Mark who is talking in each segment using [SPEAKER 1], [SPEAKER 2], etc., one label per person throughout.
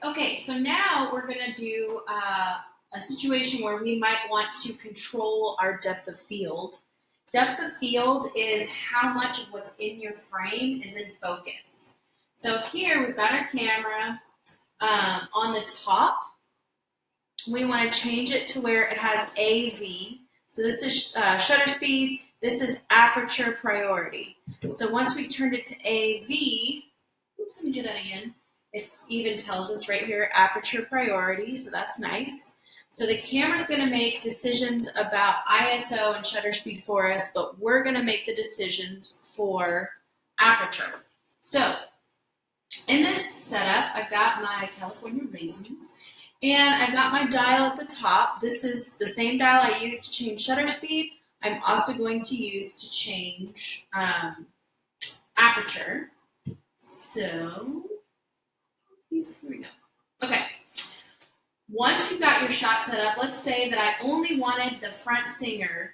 [SPEAKER 1] Okay, so now we're going to do a situation where we might want to control our depth of field. Depth of field is how much of what's in your frame is in focus. So here we've got our camera on the top. We want to change it to where it has AV. So this is shutter speed. This is aperture priority. So once we've turned it to AV, oops, let me do that again. It even tells us right here, aperture priority, so that's nice. So the camera's going to make decisions about ISO and shutter speed for us, but we're going to make the decisions for aperture. So in this setup, I've got my California raisins, and I've got my dial at the top. This is the same dial I used to change shutter speed. I'm also going to use to change aperture. So here we go. Okay. Once you've got your shot set up, let's say that I only wanted the front singer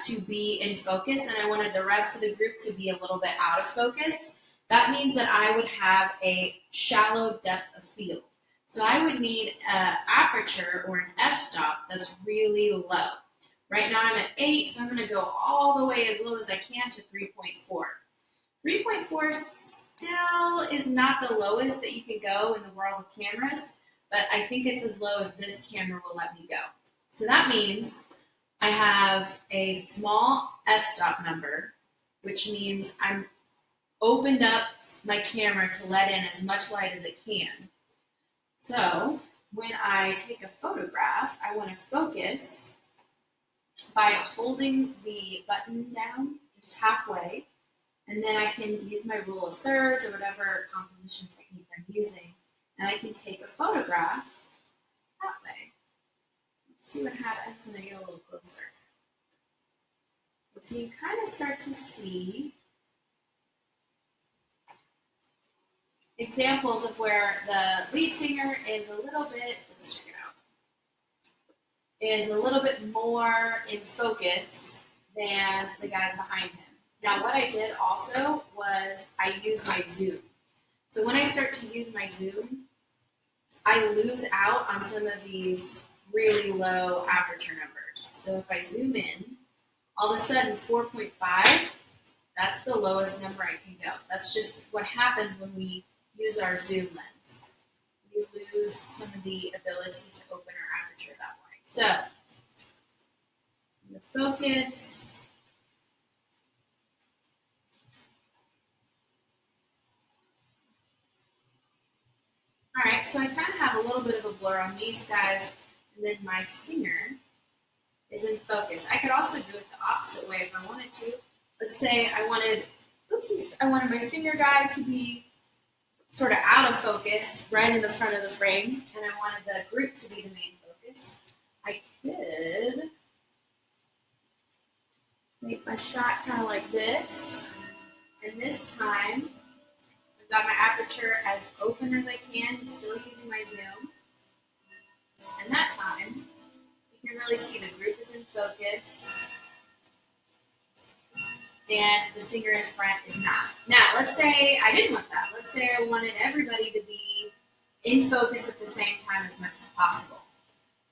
[SPEAKER 1] to be in focus and I wanted the rest of the group to be a little bit out of focus. That means that I would have a shallow depth of field. So I would need an aperture or an f-stop that's really low. Right now I'm at 8, so I'm going to go all the way as low as I can to 3.4. 3.4 still is not the lowest that you can go in the world of cameras, but I think it's as low as this camera will let me go. So that means I have a small f-stop number, which means I'm opened up my camera to let in as much light as it can. So when I take a photograph, I want to focus by holding the button down just halfway, and then I can use my rule of thirds or whatever composition technique I'm using, and I can take a photograph that way. Let's see what happens when I get a little closer. So you kind of start to see examples of where the lead singer is a little bit, let's check it out, is a little bit more in focus than the guys behind him. Now what I did also was I used my zoom. So when I start to use my zoom, I lose out on some of these really low aperture numbers. So if I zoom in, all of a sudden 4.5, that's the lowest number I can go. That's just what happens when we use our zoom lens. You lose some of the ability to open our aperture that way. So, the focus. All right, so I kind of have a little bit of a blur on these guys, and then my singer is in focus. I could also do it the opposite way if I wanted to. Let's say I wanted my singer guy to be sort of out of focus, right in the front of the frame, and I wanted the group to be the main focus. I could make my shot kind of like this, and this time I've got my aperture as open as I can, still using my zoom, and that time you can really see the group is in focus, and the singer in front is not. Now, let's say I didn't want that. Let's say I wanted everybody to be in focus at the same time as much as possible.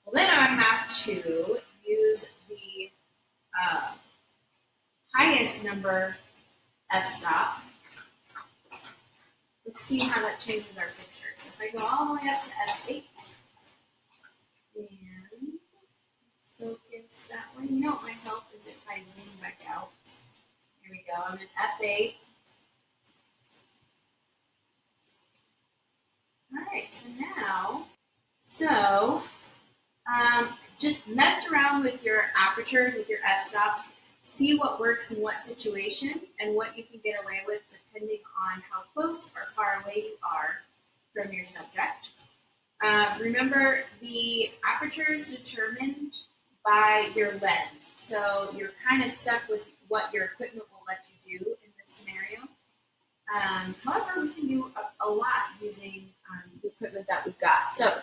[SPEAKER 1] Well, then I would have to use the highest number f-stop. Let's see how that changes our picture. So if I go all the way up to f8 and focus that way, you know what might help is if I zoom back out. Here we go, I'm in F8. All right, so now, just mess around with your apertures, with your f-stops, see what works in what situation and what you can get away with depending on how close or far away you are from your subject. Remember, the aperture is determined by your lens, so you're kind of stuck with what your equipment will let you do in this scenario. However, we can do a lot using the equipment that we've got. So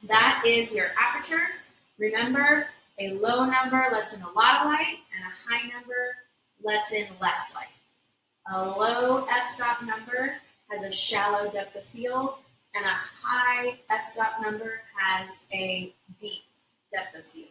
[SPEAKER 1] that is your aperture. Remember, a low number lets in a lot of light, and a high number lets in less light. A low f-stop number has a shallow depth of field, and a high f-stop number has a deep depth of field.